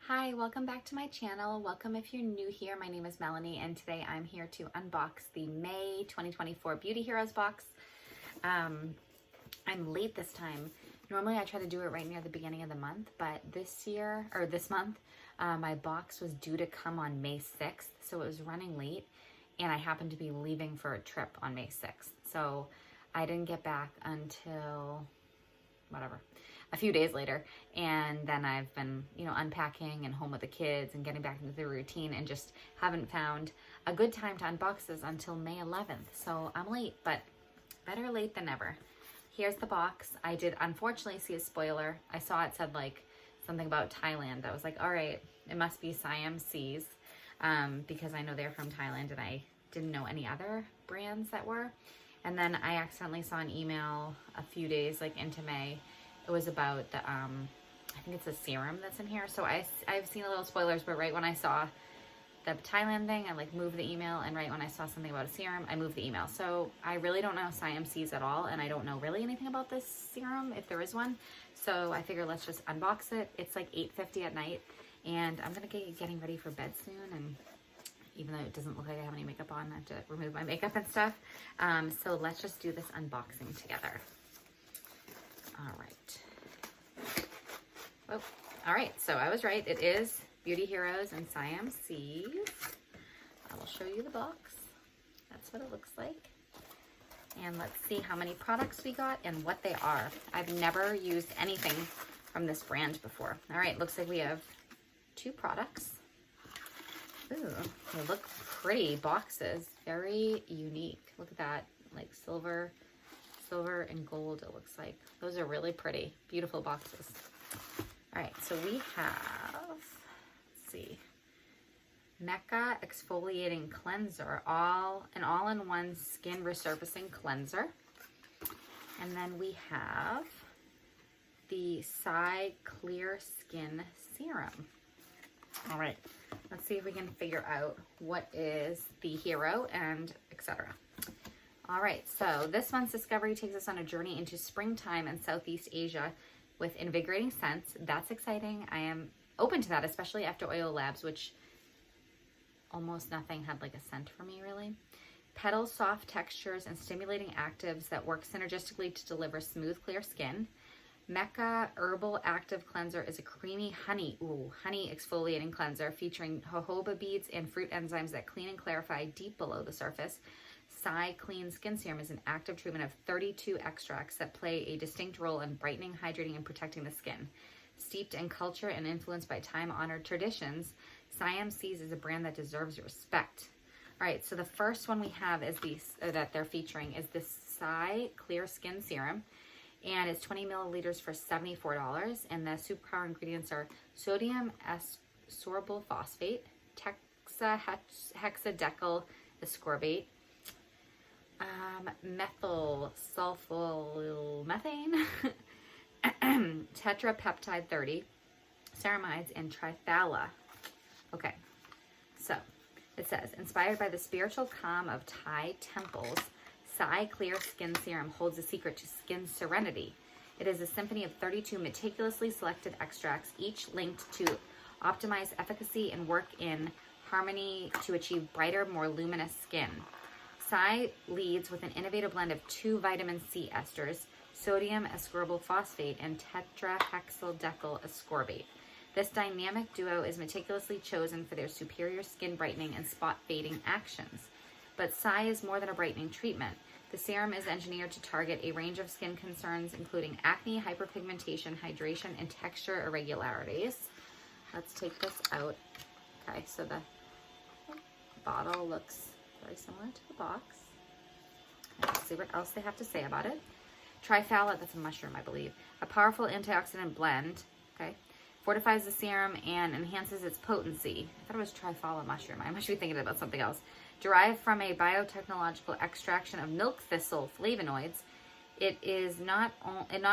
Hi, welcome back to my channel. Welcome if you're new here. My name is Melanie and today I'm here to unbox the May 2024 Beauty Heroes box. I'm late this time. Normally I try to do it right near the beginning of the month, but this month, my box was due to come on May 6th, so it was running late and I happened to be leaving for a trip on May 6th. So I didn't get back until a few days later, and then I've been, unpacking and home with the kids and getting back into the routine and just haven't found a good time to unbox this until May 11th. So I'm late, but better late than never. Here's the box. I did unfortunately see a spoiler. I saw it said like something about Thailand. I was like, all right, it must be Siam Seas, because I know they're from Thailand and I didn't know any other brands that were. And then I accidentally saw an email a few days into May. It was about the, I think it's a serum that's in here. So I've seen a little spoilers, but right when I saw the Thailand thing, I moved the email. And right when I saw something about a serum, I moved the email. So I really don't know Siam Seas at all. And I don't know really anything about this serum, if there is one. So I figured let's just unbox it. It's like 8:50 at night. And I'm going to get getting ready for bed soon. And even though it doesn't look like I have any makeup on, I have to remove my makeup and stuff. So let's just do this unboxing together. All right. Oh, all right, so I was right. It is Beauty Heroes and Siam Seas. I will show you the box. That's what it looks like. And let's see how many products we got and what they are. I've never used anything from this brand before. All right, looks like we have 2 products. Ooh, they look pretty boxes. Very unique. Look at that, like silver and gold it looks like. Those are really pretty, beautiful boxes. All right, so we have, let's see, Mecca Exfoliating Cleanser, an all-in-one skin resurfacing cleanser. And then we have the Sai Clear Skin Serum. All right, let's see if we can figure out what is the hero and etc. All right, so this month's discovery takes us on a journey into springtime in Southeast Asia with invigorating scents. That's exciting. I am open to that, especially after Oil Labs, which almost nothing had like a scent for me really. Petal soft textures and stimulating actives that work synergistically to deliver smooth, clear skin. Mecca Herbal Active Cleanser is a creamy honey exfoliating cleanser featuring jojoba beads and fruit enzymes that clean and clarify deep below the surface. Sai Clean Skin Serum is an active treatment of 32 extracts that play a distinct role in brightening, hydrating, and protecting the skin. Steeped in culture and influenced by time-honored traditions, Siam Seas is a brand that deserves respect. All right, so the first one we have is that they're featuring is this Sai Clear Skin Serum. And it's 20 milliliters for $74. And the superpower ingredients are sodium ascorbyl phosphate, hexadecyl ascorbate, methyl sulfonylurethanes, tetrapeptide 30, ceramides, and triphthala. Okay, so it says, inspired by the spiritual calm of Thai temples, Sai Clear Skin Serum holds the secret to skin serenity. It is a symphony of 32 meticulously selected extracts, each linked to optimize efficacy and work in harmony to achieve brighter, more luminous skin. Sai leads with an innovative blend of 2 vitamin C esters, sodium ascorbyl phosphate and tetrahexyl ascorbate. This dynamic duo is meticulously chosen for their superior skin brightening and spot fading actions. But Sai is more than a brightening treatment. The serum is engineered to target a range of skin concerns, including acne, hyperpigmentation, hydration, and texture irregularities. Let's take this out. Okay, so the bottle looks very similar to the box. Let's see what else they have to say about it. Triphthala, that's a mushroom, I believe. A powerful antioxidant blend, okay, fortifies the serum and enhances its potency. I thought it was triphthala mushroom. I must be thinking about something else. Derived from a biotechnological extraction of milk thistle flavonoids, it not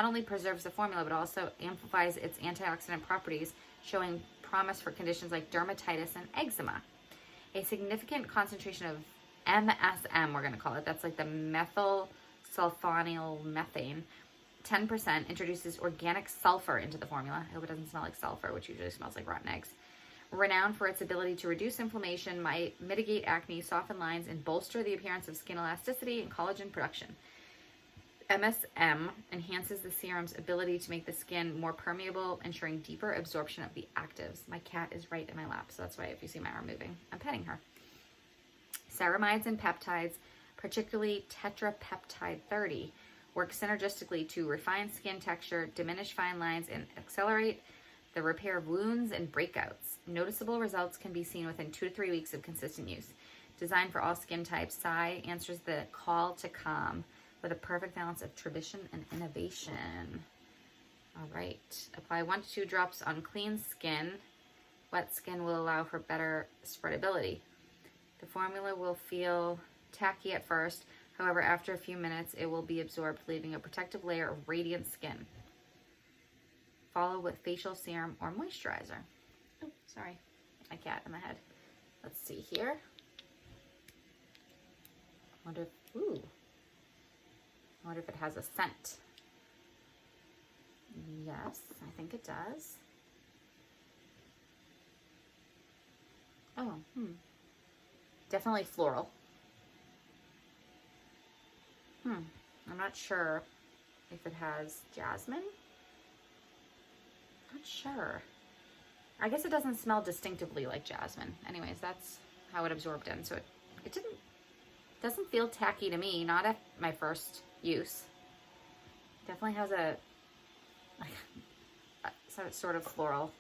only preserves the formula, but also amplifies its antioxidant properties, showing promise for conditions like dermatitis and eczema. A significant concentration of MSM, we're going to call it, that's like the methyl sulfonyl methane, 10% introduces organic sulfur into the formula. I hope it doesn't smell like sulfur, which usually smells like rotten eggs. Renowned for its ability to reduce inflammation, mitigate acne, soften lines, and bolster the appearance of skin elasticity and collagen production. MSM enhances the serum's ability to make the skin more permeable, ensuring deeper absorption of the actives. My cat is right in my lap, so that's why if you see my arm moving, I'm petting her. Ceramides and peptides, particularly tetrapeptide 30, work synergistically to refine skin texture, diminish fine lines, and accelerate the repair of wounds and breakouts. Noticeable results can be seen within 2 to 3 weeks of consistent use. Designed for all skin types, Sai answers the call to calm with a perfect balance of tradition and innovation. All right. Apply 1 to 2 drops on clean skin. Wet skin will allow for better spreadability. The formula will feel tacky at first. However, after a few minutes, it will be absorbed, leaving a protective layer of radiant skin. Follow with facial serum or moisturizer. Oh, sorry. My cat in the head. Let's see here. I wonder if it has a scent. Yes, I think it does. Oh, definitely floral. I'm not sure if it has jasmine. Not sure. I guess it doesn't smell distinctively like jasmine. Anyways, that's how it absorbed in. So it doesn't feel tacky to me, not at my first use. Definitely has a sort of floral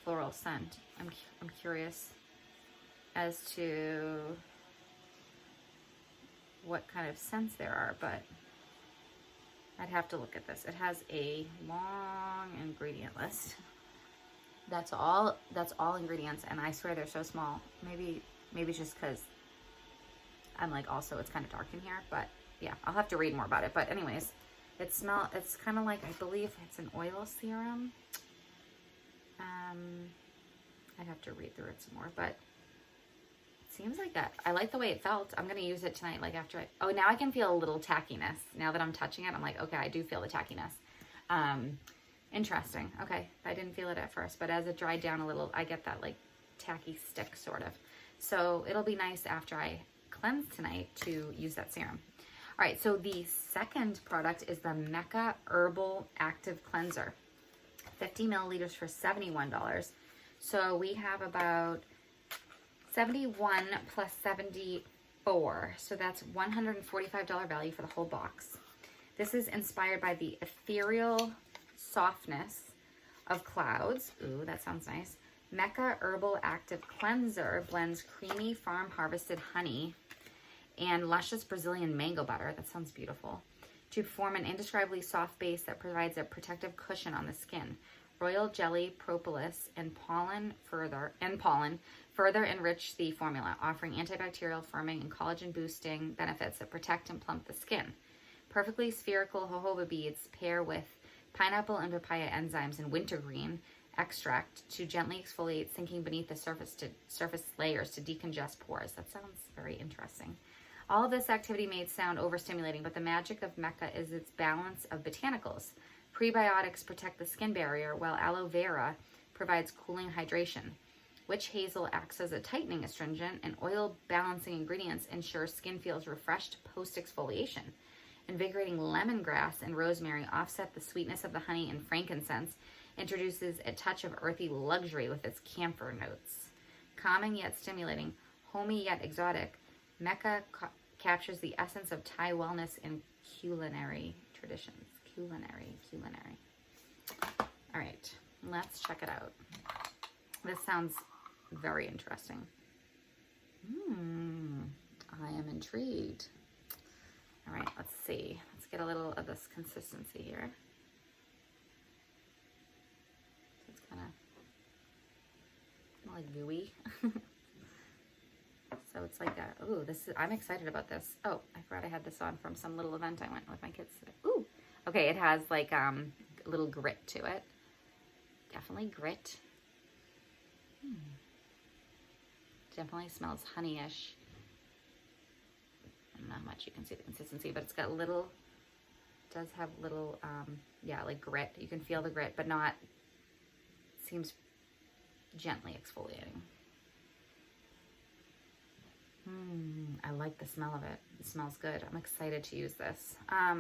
floral scent. I'm curious as to what kind of scents there are, but I'd have to look at this. It has a long ingredient list. That's all ingredients, and I swear they're so small. Maybe it's just because I'm like, also it's kind of dark in here, but yeah, I'll have to read more about it. But anyways, it's kind of like, I believe it's an oil serum. I'd have to read through it some more, but it seems like that. I like the way it felt. I'm going to use it tonight, like after oh, now I can feel a little tackiness. Now that I'm touching it, I'm like, okay, I do feel the tackiness. Interesting. Okay. I didn't feel it at first, but as it dried down a little, I get that like tacky stick sort of. So it'll be nice after I cleanse tonight to use that serum. All right. So the second product is the Mecca Herbal Active Cleanser. 50 milliliters for $71. So we have about 71 plus 74. So that's $145 value for the whole box. This is inspired by the ethereal softness of clouds. Ooh, that sounds nice. Mecca Herbal Active Cleanser blends creamy farm harvested honey and luscious Brazilian mango butter. That sounds beautiful. To form an indescribably soft base that provides a protective cushion on the skin. Royal jelly, propolis, and pollen further enrich the formula, offering antibacterial, firming, and collagen boosting benefits that protect and plump the skin. Perfectly spherical jojoba beads pair with pineapple and papaya enzymes and wintergreen extract to gently exfoliate, sinking beneath the surface layers to decongest pores. That sounds very interesting. All of this activity may sound overstimulating, but the magic of Mecca is its balance of botanicals. Prebiotics protect the skin barrier, while aloe vera provides cooling hydration. Witch hazel acts as a tightening astringent, and oil balancing ingredients ensure skin feels refreshed post-exfoliation. Invigorating lemongrass and rosemary offset the sweetness of the honey, and frankincense introduces a touch of earthy luxury with its camphor notes. Calming yet stimulating, homey yet exotic, Mecca captures the essence of Thai wellness and culinary traditions. Culinary. All right, let's check it out. This sounds very interesting. I am intrigued. All right, let's see. Let's get a little of this consistency here. It's kind of like gooey. So it's like a, ooh, I'm excited about this. Oh, I forgot I had this on from some little event I went with my kids today. Ooh, okay, it has like a little grit to it. Definitely grit. Definitely smells honeyish. don't know how much you can see the consistency, but it's got little, does have little, yeah, like grit. You can feel the grit, but not, seems gently exfoliating. I like the smell of it. It smells good. I'm excited to use this. I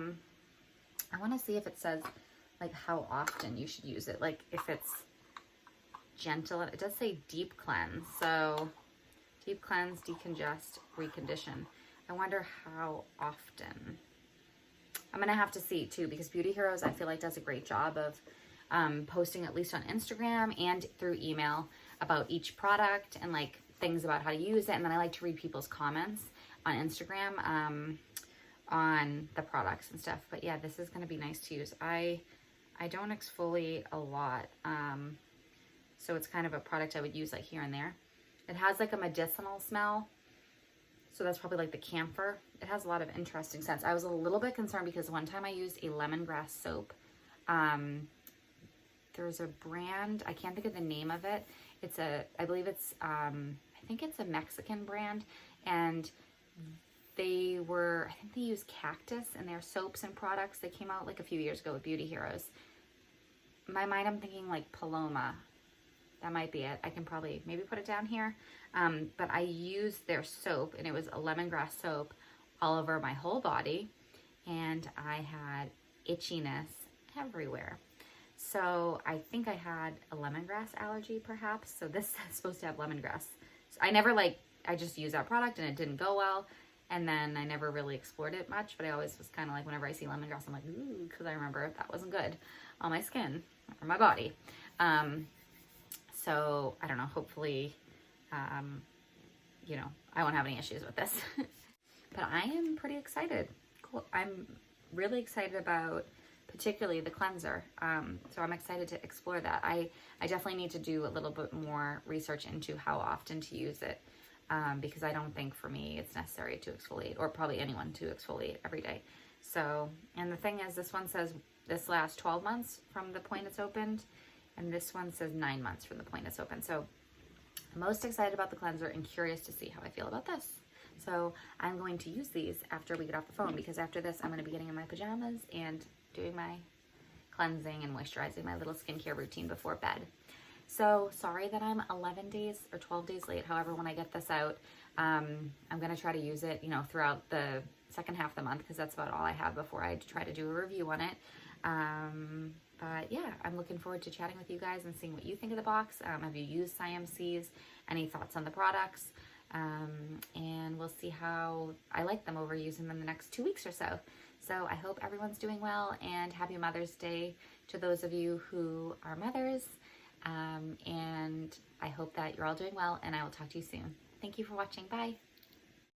want to see if it says like how often you should use it. Like if it's gentle. It does say deep cleanse. So deep cleanse, decongest, recondition. I wonder how often. I'm going to have to see too, because Beauty Heroes, I feel like, does a great job of posting, at least on Instagram and through email, about each product and like things about how to use it. And then I like to read people's comments on Instagram on the products and stuff. But yeah, this is going to be nice to use. I don't exfoliate a lot. So it's kind of a product I would use like here and there. It has like a medicinal smell. So that's probably like the camphor. It has a lot of interesting scents. I was a little bit concerned because one time I used a lemongrass soap. There's a brand, I can't think of the name of it. It's I believe it's, I think it's a Mexican brand, and I think they use cactus in their soaps and products. They came out like a few years ago with Beauty Heroes. In my mind, I'm thinking like Paloma. That might be it. I can probably maybe put it down here. But I used their soap, and it was a lemongrass soap all over my whole body, and I had itchiness everywhere. So I think I had a lemongrass allergy perhaps. So this is supposed to have lemongrass. So I just used that product and it didn't go well. And then I never really explored it much, but I always was kind of like, whenever I see lemongrass, I'm like, ooh, because I remember that wasn't good on my skin or my body. So I don't know, hopefully, you know, I won't have any issues with this. But I am pretty excited. Cool. I'm really excited about particularly the cleanser. So I'm excited to explore that. I definitely need to do a little bit more research into how often to use it, because I don't think for me it's necessary to exfoliate, or probably anyone to exfoliate every day. So, and the thing is, this one says this lasts 12 months from the point it's opened, and this one says 9 months from the point it's open. So I'm most excited about the cleanser and curious to see how I feel about this. So I'm going to use these after we get off the phone, because after this I'm going to be getting in my pajamas and doing my cleansing and moisturizing, my little skincare routine before bed. So sorry that I'm 11 days or 12 days late. However, when I get this out, I'm going to try to use it, you know, throughout the second half of the month, because that's about all I have before I try to do a review on it. But yeah, I'm looking forward to chatting with you guys and seeing what you think of the box. Have you used CMCs? Any thoughts on the products? And we'll see how I like them over using them the next 2 weeks or so. So I hope everyone's doing well, and happy Mother's Day to those of you who are mothers. And I hope that you're all doing well, and I will talk to you soon. Thank you for watching. Bye.